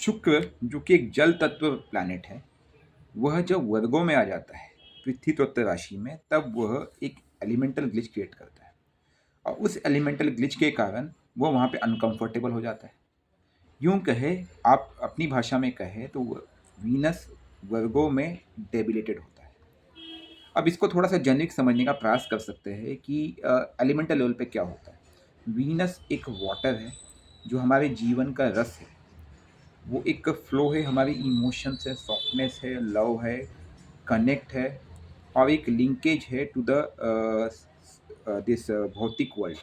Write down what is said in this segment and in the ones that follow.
शुक्र जो कि एक जल तत्व प्लैनेट है, वह जब वर्गों में आ जाता है पृथ्वी तत्व राशि में, तब वह एक एलिमेंटल ग्लिच क्रिएट करता है। और उस एलिमेंटल ग्लिच के कारण वो वहाँ पे अनकंफर्टेबल हो जाता है। यूं कहे, आप अपनी भाषा में कहे तो वीनस वर्गों में डेबिलेटेड होता है। अब इसको थोड़ा सा जेनरिक समझने का प्रयास कर सकते हैं कि एलिमेंटल लेवल पे क्या होता है। वीनस एक वाटर है जो हमारे जीवन का रस है। वो एक फ्लो है, हमारी इमोशंस है, सॉफ्टनेस है, लव है, कनेक्ट है, और एक लिंकेज है टू द दिस भौतिक वर्ल्ड,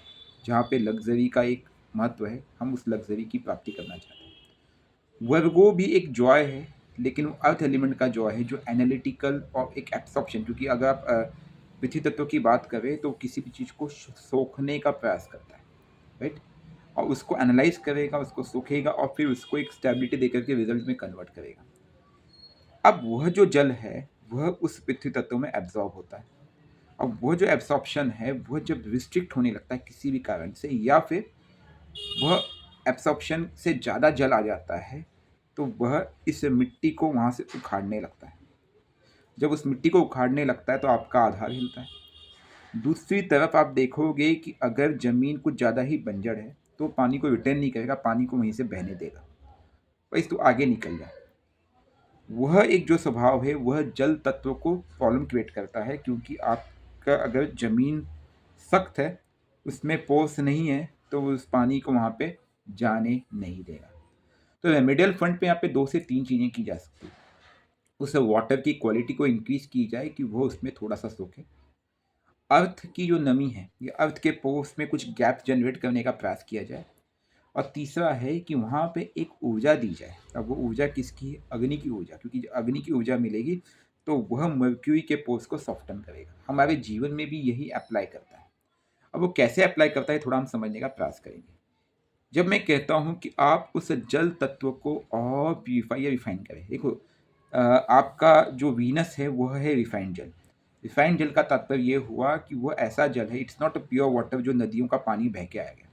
जहाँ पे लग्जरी का एक महत्व है। हम उस लग्जरी की प्राप्ति करना चाहते हैं। वर्गो भी एक जॉय है, लेकिन वो अर्थ एलिमेंट का जॉय है जो एनालिटिकल और एक एब्सॉर्प्शन, क्योंकि अगर आप पृथ्वी तत्व की बात करें तो किसी भी चीज़ को सोखने का प्रयास करता है, राइट? और उसको एनालाइज करेगा, उसको सोखेगा और फिर उसको एक स्टेबिलिटी देकर के रिजल्ट में कन्वर्ट करेगा। अब वह जो जल है वह उस पृथ्वी तत्व में एब्जॉर्ब होता है। अब वह जो एब्सॉर्प्शन है वह जब रिस्ट्रिक्ट होने लगता है किसी भी कारण से, या फिर वह एब्सॉर्प्शन से ज़्यादा जल आ जाता है, तो वह इस मिट्टी को वहाँ से उखाड़ने लगता है। जब उस मिट्टी को उखाड़ने लगता है तो आपका आधार हिलता है। दूसरी तरफ आप देखोगे कि अगर ज़मीन कुछ ज़्यादा ही बंजर है तो पानी को रिटर्न नहीं करेगा, पानी को वहीं से बहने देगा, भाई तो आगे निकल जाए। वह एक जो स्वभाव है वह जल तत्व को प्रॉब्लम क्रिएट करता है, क्योंकि आपका अगर ज़मीन सख्त है, उसमें पोर्स नहीं है, तो उस पानी को वहाँ पे जाने नहीं देगा। तो रेमेडियल फंड पे यहाँ पे 2 से 3 चीज़ें की जा सकती है। उस वाटर की क्वालिटी को इंक्रीज़ की जाए कि वो उसमें थोड़ा-सा सोखे। अर्थ की जो नमी है, ये अर्थ के पोर्स में कुछ गैप जनरेट करने का प्रयास किया जाए। और तीसरा है कि वहाँ पे एक ऊर्जा दी जाए। अब वो ऊर्जा किसकी है? अग्नि की ऊर्जा, क्योंकि जब अग्नि की ऊर्जा मिलेगी तो वह मर्क्यूरी के पोर्स को सॉफ्टन करेगा। हमारे जीवन में भी यही अप्लाई करता है। अब वो कैसे अप्लाई करता है थोड़ा हम समझने का प्रयास करेंगे। जब मैं कहता हूँ कि आप उस जल तत्व को और प्यूरिफाई या रिफाइन करें, देखो आपका जो वीनस है वह है रिफाइंड जल। रिफाइंड जल का तात्पर्य ये हुआ कि वह ऐसा जल है, it's not a pure water जो नदियों का पानी बह के आएगा।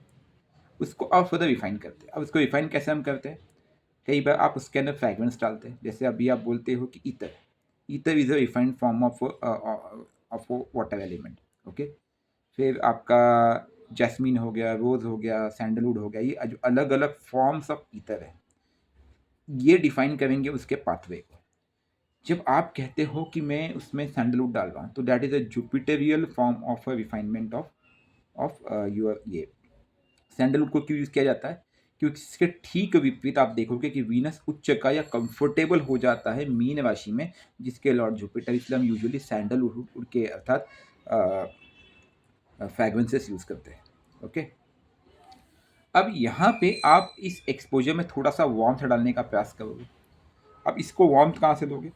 उसको और फर्दर रिफाइन करते हैं। अब उसको रिफाइन कैसे हम करते हैं? कई बार आप उसके अंदर फ्रेगरेंस डालते हैं, जैसे अभी आप बोलते हो कि ether. Ether is a refined form of water element. Okay, फिर आपका जैस्मीन हो गया, रोज हो गया, सैंडलवुड हो गया, ये जो अलग अलग फॉर्म्स ऑफ ईथर है, ये डिफाइन करेंगे उसके पाथवे को। जब आप कहते हो कि मैं उसमें सैंडलवुड डाल रहा हूँ, तो दैट इज अ जुपिटेरियल form of a refinement of your ये सैंडलवुड को क्यों यूज़ किया जाता है? क्योंकि इसके ठीक विपरीत आप देखोगे कि वीनस उच्च का या कंफर्टेबल हो जाता है मीन राशि में, जिसके लॉर्ड जुपिटर, इसलिए हम यूजुअली सैंडलवुड के अर्थात फ्रेगरेंसेस यूज़ करते हैं। ओके, अब यहाँ पे आप इस एक्सपोजर में थोड़ा सा वार्मथ डालने का प्रयास करोगे। अब इसको वार्मथ कहाँ से दोगे?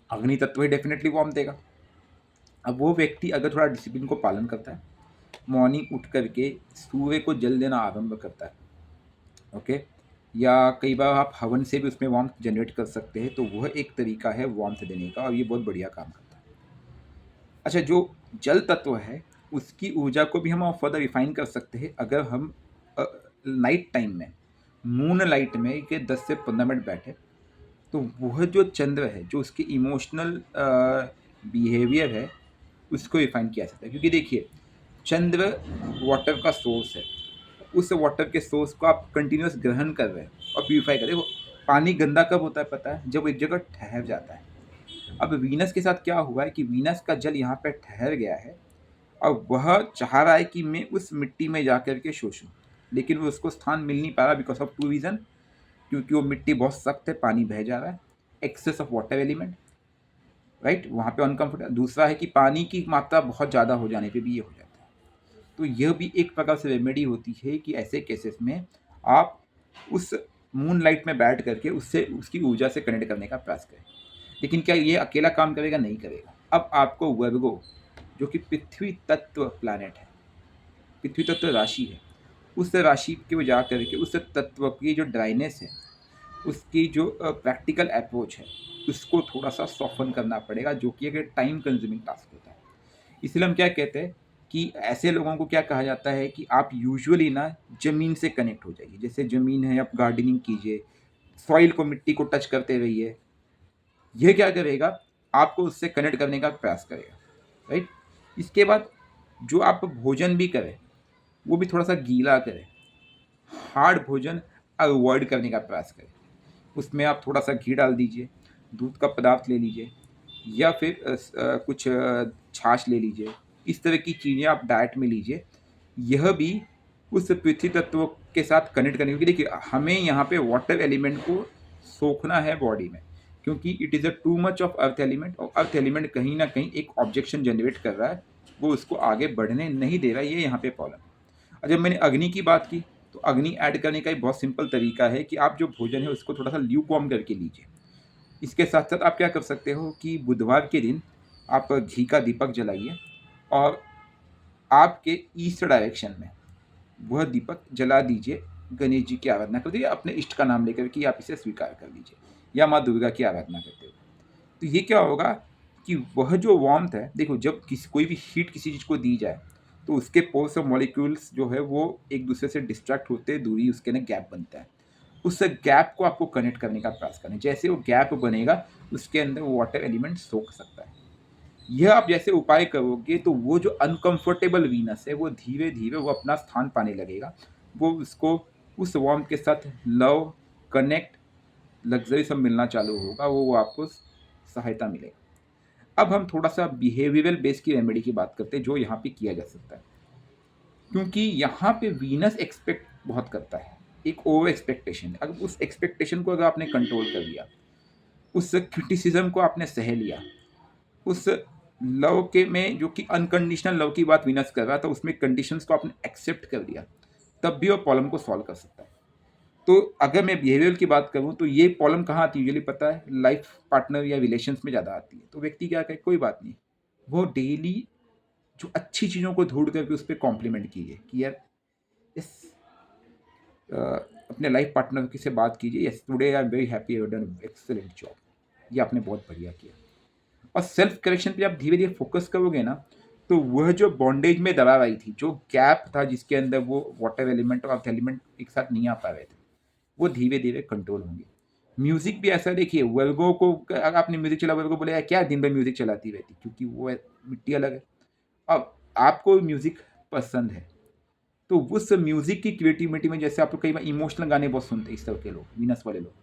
अग्नि तत्व ही डेफिनेटली वार्मथ देगा। अब वो व्यक्ति अगर थोड़ा डिसिप्लिन को पालन करता है, मॉर्निंग उठ करके सूर्य को जल देना आरंभ करता है, ओके, या कई बार आप हवन से भी उसमें वार्मथ जनरेट कर सकते हैं, तो वह एक तरीका है वार्मथ देने का, और ये बहुत बढ़िया काम करता है। अच्छा, जो जल तत्व है उसकी ऊर्जा को भी हम और फर्दर रिफाइन कर सकते हैं अगर हम नाइट टाइम में मून लाइट में के 10 से 15 मिनट बैठे, तो वह जो चंद्र है, जो उसकी इमोशनल बिहेवियर है, उसको रिफाइन किया जा सकता है। क्योंकि देखिए, चंद्र वाटर का सोर्स है, उस वाटर के सोर्स को आप कंटिन्यूस ग्रहण कर रहे हैं और प्यूरिफाई कर रहे हो। पानी गंदा कब होता है पता है? जब एक जगह ठहर जाता है। अब वीनस के साथ क्या हुआ है कि वीनस का जल यहाँ पे ठहर गया है, और वह चाह रहा है कि मैं उस मिट्टी में जा कर के शोषूं, लेकिन वो उसको स्थान मिल नहीं पा रहा बिकॉज ऑफ 2 रीज़न। क्योंकि वो मिट्टी बहुत सख्त है, पानी बह जा रहा है, excess of water element, right, वहाँ पे अनकम्फर्टेबल। दूसरा है कि पानी की मात्रा बहुत ज़्यादा हो जाने पे भी ये हो जाता है। तो यह भी एक प्रकार से रेमेडी होती है कि ऐसे केसेस में आप उस मून लाइट में बैठ करके उससे उसकी ऊर्जा से कनेक्ट करने का प्रयास करें। लेकिन क्या ये अकेला काम करेगा? नहीं करेगा। अब आपको वर्गो, जो कि पृथ्वी तत्व प्लैनेट है, पृथ्वी तत्व राशि है, उस राशि के जा करके उस तत्व की जो ड्राइनेस है, उसकी जो प्रैक्टिकल अप्रोच है, उसको थोड़ा सा सॉफ्टन करना पड़ेगा, जो कि एक टाइम कंज्यूमिंग टास्क होता है। इसलिए हम क्या कहते हैं कि ऐसे लोगों को क्या कहा जाता है कि आप यूजुअली ना ज़मीन से कनेक्ट हो जाइए। जैसे ज़मीन है, आप गार्डनिंग कीजिए, सॉइल को, मिट्टी को टच करते रहिए। यह क्या करेगा, आपको उससे कनेक्ट करने का प्रयास करेगा, राइट। इसके बाद जो आप भोजन भी करें वो भी थोड़ा सा गीला करें, हार्ड भोजन अवॉइड करने का प्रयास करें। उसमें आप थोड़ा सा घी डाल दीजिए, दूध का पदार्थ ले लीजिए, या फिर कुछ छाछ ले लीजिए। इस तरह की चीज़ें आप डाइट में लीजिए। यह भी उस पृथ्वी तत्व के साथ कनेक्ट करने, क्योंकि देखिए हमें यहाँ पे वाटर एलिमेंट को सोखना है बॉडी में, क्योंकि it is a too much of earth element, और अर्थ एलिमेंट कहीं ना कहीं एक ऑब्जेक्शन जनरेट कर रहा है, वो उसको आगे बढ़ने नहीं दे रहा है। ये यहाँ पे प्रॉब्लम। और जब मैंने अग्नि की बात की, तो अग्नि ऐड करने का एक बहुत सिंपल तरीका है कि आप जो भोजन है उसको थोड़ा सा ल्यूकवार्म करके लीजिए। इसके साथ साथ आप क्या कर सकते हो कि बुधवार के दिन आप घी का दीपक जलाइए, और आपके ईस्ट डायरेक्शन में वह दीपक जला दीजिए। गणेश जी की आराधना कर दीजिए, अपने इष्ट का नाम लेकर कि आप इसे स्वीकार कर लीजिए, या माँ दुर्गा की आराधना करते हो। तो ये क्या होगा कि वह जो वार्मथ है, देखो जब कोई भी हीट किसी चीज़ को दी जाए तो उसके पोर्स और मॉलिक्यूल्स जो है वो एक दूसरे से डिस्ट्रैक्ट होते हैं, दूरी उसके ना गैप बनता है। उस गैप को आपको कनेक्ट करने का प्रयास करें। जैसे वो गैप बनेगा उसके अंदर वो वाटर एलिमेंट सोख सकता है। यह आप जैसे उपाय करोगे तो वो जो अनकंफर्टेबल वीनस है वो धीरे धीरे वो अपना स्थान पाने लगेगा। वो उसको उस वार्म के साथ लव, कनेक्ट, लग्जरी सब मिलना चालू होगा, वो आपको सहायता मिलेगा। अब हम थोड़ा सा बिहेवियरल बेस की रेमेडी की बात करते हैं, जो यहाँ पे किया जा सकता है। क्योंकि यहाँ पे वीनस एक्सपेक्ट बहुत करता है, एक ओवर एक्सपेक्टेशन। अगर उस एक्सपेक्टेशन को अगर आपने कंट्रोल कर लिया, उस क्रिटिसिज्म को आपने सह लिया, उस लव के में जो कि अनकंडीशनल लव की बात वीनस कर रहा था, उसमें कंडीशंस को आपने एक्सेप्ट कर लिया, तब भी वो प्रॉब्लम को सॉल्व कर सकता है। तो अगर मैं बिहेवियर की बात करूँ तो ये प्रॉब्लम कहाँ आती है, यूजुअली पता है लाइफ पार्टनर या रिलेशंस में ज़्यादा आती है। तो व्यक्ति क्या कहे, कोई बात नहीं, वो डेली जो अच्छी चीज़ों को ढूंढ करके उस पर कॉम्प्लीमेंट कीजिए कि यार इस अपने लाइफ पार्टनर की से बात कीजिए, yes today I am very happy, you done excellent job, ये आपने बहुत बढ़िया किया। और सेल्फ करेक्शन पे आप धीरे धीरे फोकस करोगे ना, तो वह जो बॉन्डेज में दबाव आई थी, जो गैप था जिसके अंदर वो वाटर एलिमेंट और अर्थ एलिमेंट एक साथ नहीं आ पा रहे थे, वो धीरे धीरे कंट्रोल होंगे। म्यूजिक भी ऐसा, देखिए वर्गो को अगर आपने म्यूजिक चला, वर्गो बोले यार क्या दिन भर म्यूजिक चलाती रहती, क्योंकि वो मिट्टी अलग है। अब आपको म्यूजिक पसंद है तो उस म्यूजिक की क्रिएटिविटी में, जैसे आप लोग कई बार इमोशनल गाने बहुत सुनते हैं, इस तरह के लोग, वीनस वाले लोग,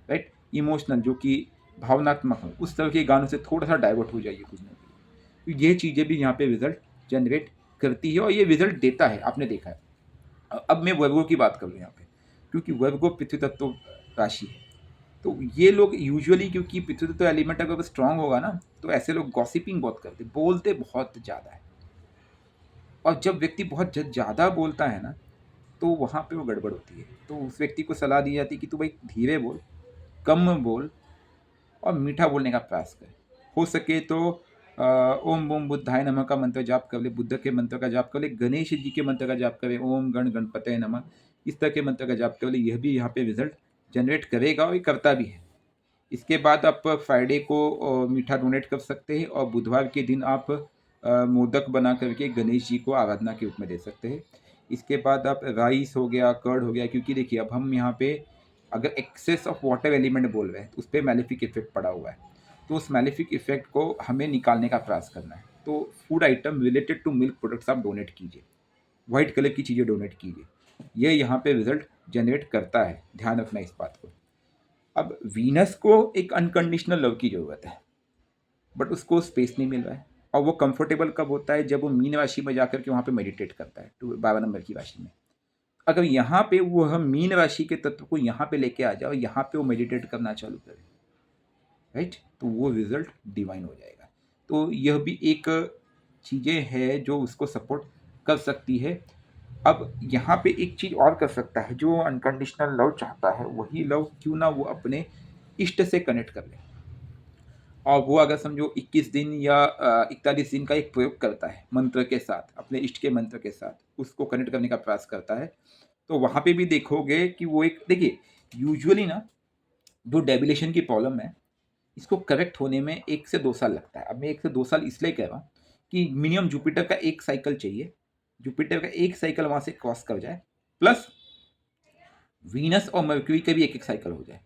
राइट, इमोशनल जो कि भावनात्मक हो, उस तरह के गानों से थोड़ा सा डाइवर्ट हो जाइए कुछ ना कुछ। तो ये चीज़ें भी यहाँ पे रिजल्ट जनरेट करती है, और ये रिजल्ट देता है, आपने देखा है। अब मैं वर्गो की बात करूँ यहाँ पे, क्योंकि वर्गो पृथ्वी तत्व राशि है। तो ये लोग यूजुअली, क्योंकि पृथ्वी तत्व एलिमेंट अगर स्ट्रांग होगा ना, तो ऐसे लोग गॉसिपिंग बहुत करते, बोलते बहुत ज़्यादा है। और जब व्यक्ति बहुत ज़्यादा बोलता है ना, तो वहाँ पे वो गड़बड़ होती है। तो उस व्यक्ति को सलाह दी जाती है कि तू भाई धीरे बोल, कम बोल, और मीठा बोलने का प्रयास कर। हो सके तो ओम बूम बुद्धाय नमः का मंत्र जाप कर ले, बुद्ध के मंत्र का जाप कर ले, गणेश जी के मंत्र का जाप करे, ओम गण गणपतये नमः, इस तरह के मंत्र का जाप कर ले। यह भी यहाँ पे रिजल्ट जनरेट करेगा, और ये करता भी है। इसके बाद आप फ्राइडे को मीठा डोनेट कर सकते हैं, और बुधवार के दिन आप मोदक बना करके गणेश जी को आराधना के रूप में दे सकते हैं। इसके बाद आप राइस हो गया, कर्ड हो गया, क्योंकि देखिए अब हम यहाँ पे अगर एक्सेस ऑफ वाटर एलिमेंट बोल रहे हैं तो उस पर मैलिफिक इफेक्ट पड़ा हुआ है। तो उस मैलिफिक इफेक्ट को हमें निकालने का प्रयास करना है। तो food item related to milk products आप डोनेट कीजिए, वाइट कलर की चीज़ें डोनेट कीजिए। ये यहाँ पे रिजल्ट जनरेट करता है, ध्यान रखना इस बात को। अब वीनस को एक अनकंडीशनल लव की ज़रूरत है, बट उसको स्पेस नहीं मिल रहा है। और वो कंफर्टेबल कब होता है, जब वो मीन राशि में जाकर के वहाँ पे मेडिटेट करता है, 12 नंबर की राशि में। अगर यहाँ पे वो हम मीन राशि के तत्व को यहाँ पे लेके आ जाओ, यहाँ पे वो मेडिटेट करना चालू करे, राइट, तो वो रिजल्ट डिवाइन हो जाएगा। तो यह भी एक चीज़ें है जो उसको सपोर्ट कर सकती है। अब यहाँ पे एक चीज़ और कर सकता है, जो अनकंडीशनल लव चाहता है वही लव क्यों ना वो अपने इष्ट से कनेक्ट कर ले। और वो अगर समझो 21 दिन या 41 दिन का एक प्रयोग करता है मंत्र के साथ, अपने इष्ट के मंत्र के साथ उसको कनेक्ट करने का प्रयास करता है, तो वहाँ पे भी देखोगे कि वो एक, देखिए यूजुअली ना जो डेबिलेशन की प्रॉब्लम है, इसको करेक्ट होने में 1 से 2 साल लगता है। अब मैं 1 से 2 साल इसलिए कह रहा हूँ कि मिनिमम जुपिटर का एक साइकिल चाहिए, जुपिटर का एक साइकिल वहाँ से क्रॉस कर जाए, प्लस वीनस और मर्क्यूरी का भी एक एक साइकिल हो जाए,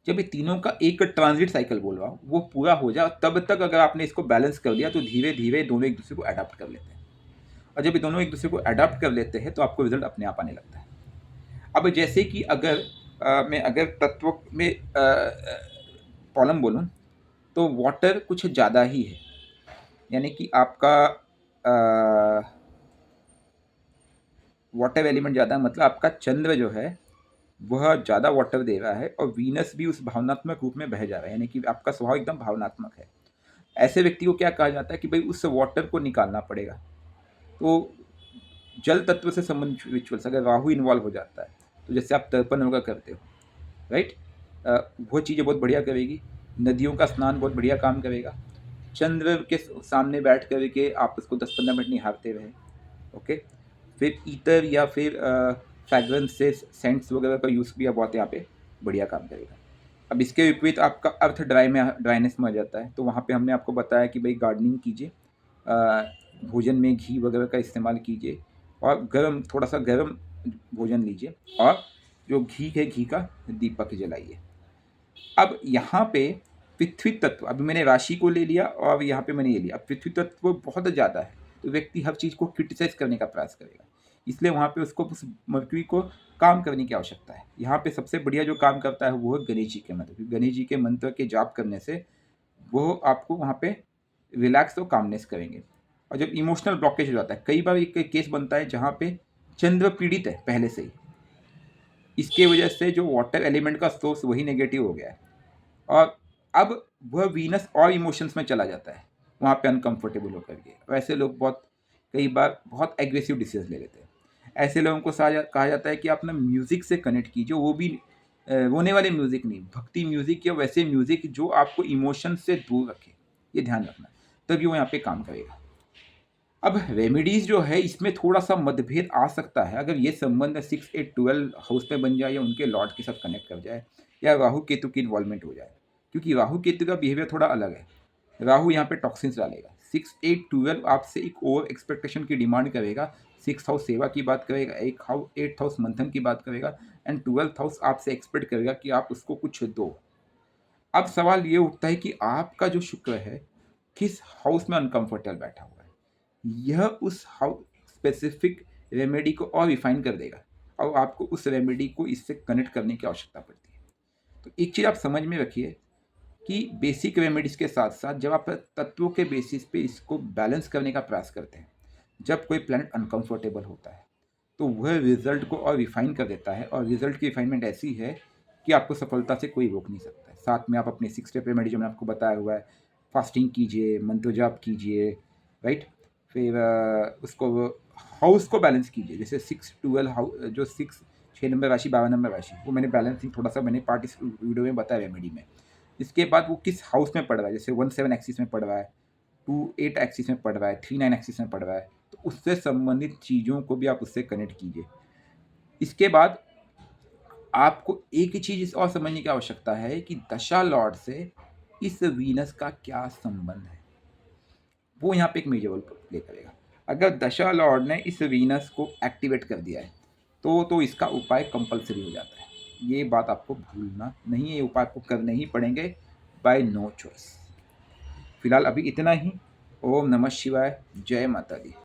जब ये तीनों का एक ट्रांजिट साइकिल बोल रहा हूँ वो पूरा हो जाए, तब तक अगर आपने इसको बैलेंस कर दिया तो धीरे धीरे दोनों एक दूसरे को अडाप्ट कर लेते हैं, और जब ये दोनों एक दूसरे को अडाप्ट कर लेते हैं तो आपको रिजल्ट अपने आप आने लगता है। अब जैसे कि अगर मैं अगर तत्व में कॉलम बोलूँ तो वाटर कुछ ज़्यादा ही है, यानी कि आपका वाटर एलिमेंट ज़्यादा, मतलब आपका चंद्र जो है वह ज़्यादा वाटर दे रहा है और वीनस भी उस भावनात्मक रूप में बह जा रहा है, यानी कि आपका स्वभाव एकदम भावनात्मक है। ऐसे व्यक्ति को क्या कहा जाता है कि भाई उस वाटर को निकालना पड़ेगा। तो जल तत्व से संबंधित रिचुअल्स अगर राहु इन्वॉल्व हो जाता है, तो जैसे आप तर्पण योगा करते हो, राइट, वो चीज़ें बहुत बढ़िया करेगी। नदियों का स्नान बहुत बढ़िया काम करेगा। चंद्र के सामने बैठ कर के आप उसको 10-15 मिनट निहारते रहे, ओके। फिर ईतर या फिर फ्रेगरेंस से सेंट्स वगैरह का यूज़ भी बहुत यहाँ पे बढ़िया काम करेगा। अब इसके विपरीत आपका अर्थ ड्राइनेस में आ जाता है, तो वहाँ पे हमने आपको बताया कि भाई गार्डनिंग कीजिए, भोजन में घी वगैरह का इस्तेमाल कीजिए, और थोड़ा सा गर्म भोजन लीजिए, और जो घी है घी का दीपक जलाइए। अब यहाँ पे पृथ्वी तत्व, अभी मैंने राशि को ले लिया और यहाँ पे मैंने ये लिया, अब पृथ्वी तत्व बहुत ज़्यादा है तो व्यक्ति हर चीज़ को क्रिटिसाइज करने का प्रयास करेगा, इसलिए वहाँ पे उसको उस मर्क्यूरी को काम करने की आवश्यकता है। यहाँ पे सबसे बढ़िया जो काम करता है वो है गणेश जी के मंत्र। गणेश जी के मंत्र के जाप करने से वो आपको वहाँ पे रिलैक्स और कामनेस करेंगे। और जब इमोशनल ब्लॉकेज हो जाता है, कई बार एक केस बनता है जहाँ पे चंद्र पीड़ित है पहले से ही, इसके वजह से जो वाटर एलिमेंट का सोर्स वही नेगेटिव हो गया है, और अब वह वीनस और इमोशंस में चला जाता है, वहाँ पे अनकंफर्टेबल होकर के। वैसे लोग कई बार बहुत एग्रेसिव डिसीजन ले लेते हैं। ऐसे लोगों को कहा जाता है कि आप ना म्यूज़िक से कनेक्ट कीजिए, वो भी रोने वाले म्यूज़िक नहीं, भक्ति म्यूज़िक या वैसे म्यूज़िक जो आपको इमोशन से दूर रखे, ये ध्यान रखना, तभी वो यहाँ पे काम करेगा। अब रेमेडीज़ जो है इसमें थोड़ा सा मतभेद आ सकता है, अगर ये संबंध 6, 8, 12 हाउस में बन जाए या उनके लॉर्ड के साथ कनेक्ट कर जाए या राहु केतु की इन्वॉल्वमेंट हो जाए, क्योंकि राहु केतु का बिहेवियर थोड़ा अलग है। राहु यहाँ पे टॉक्सिन्स डालेगा। 6, 8, 12 आपसे एक ओवर एक्सपेक्टेशन की डिमांड करेगा। 6 हाउस सेवा की बात करेगा, 8 हाउस मंथन की बात करेगा, एंड 12th हाउस आपसे एक्सपेक्ट करेगा कि आप उसको कुछ दो। अब सवाल ये उठता है कि आपका जो शुक्र है किस हाउस में अनकंफर्टेबल बैठा हुआ है, यह उस हाउस स्पेसिफिक रेमेडी को और रिफाइन कर देगा, और आपको उस रेमेडी को इससे कनेक्ट करने की आवश्यकता पड़ती है। तो एक चीज़ आप समझ में रखिए कि बेसिक रेमेडीज़ के साथ साथ जब आप तत्वों के बेसिस पे इसको बैलेंस करने का प्रयास करते हैं, जब कोई प्लैनेट अनकंफर्टेबल होता है तो वह रिजल्ट को और रिफाइन कर देता है, और रिजल्ट की रिफाइनमेंट ऐसी है कि आपको सफलता से कोई रोक नहीं सकता है। साथ में आप अपने 6 स्टेप रेमेडी जो मैंने आपको बताया हुआ है, फास्टिंग कीजिए, मंत्र जाप कीजिए, राइट। फिर उसको हाउस को बैलेंस कीजिए, जैसे 6, 12 हाउस, जो 6 नंबर राशि, 12 नंबर राशि, वो मैंने बैलेंसिंग थोड़ा सा मैंने पार्ट इस वीडियो में बताया रेमेडी में। इसके बाद वो किस हाउस में पड़ रहा है, जैसे 1-7 एक्सिस में पड़ रहा है, 2-8 एक्सिस में पड़ रहा है, 3-9 एक्सिस में पड़ रहा है, तो उससे संबंधित चीज़ों को भी आप उससे कनेक्ट कीजिए। इसके बाद आपको एक ही चीज़ और समझने की आवश्यकता है कि दशा लॉर्ड से इस वीनस का क्या संबंध है, वो यहाँ पे एक मेजर रोल प्ले करेगा। अगर दशा लॉर्ड ने इस वीनस को एक्टिवेट कर दिया है तो इसका उपाय कंपलसरी हो जाता है। ये बात आपको भूलना नहीं है, ये उपाय आपको करने ही पड़ेंगे बाय नो चॉइस। फिलहाल अभी इतना ही। ओम नमः शिवाय, जय माता दी।